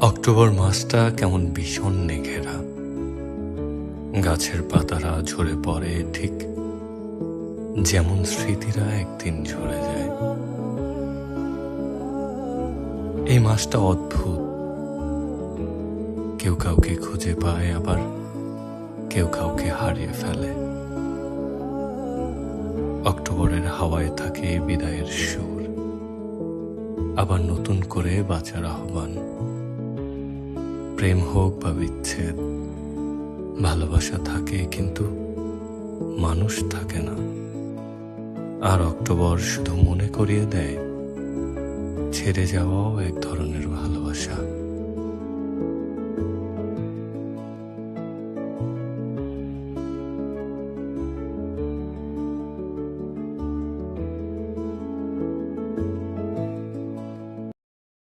October মাসটা কেমন বিষণ্ণে ঘেরা। গাছের পাতারা ঝরে পড়ে ঠিক যেমন স্মৃতিরা একদিন ঝরে যায়। এই মাসটা অদ্ভুত, কেউ কাউকে খুঁজে পায়, আবার কেউ কাউকে হারিয়ে ফেলে। অক্টোবরের হাওয়ায় থাকে বিদায়ের সুর, আবার নতুন করে বাঁচার আহ্বান। প্রেম হোক বা বিচ্ছেদ, ভালোবাসা থাকে কিন্তু মানুষ থাকে না। আর অক্টোবর শুধু মনে করিয়ে দেয় ছেড়ে যাওয়াও এক ধরনের ভালোবাসা।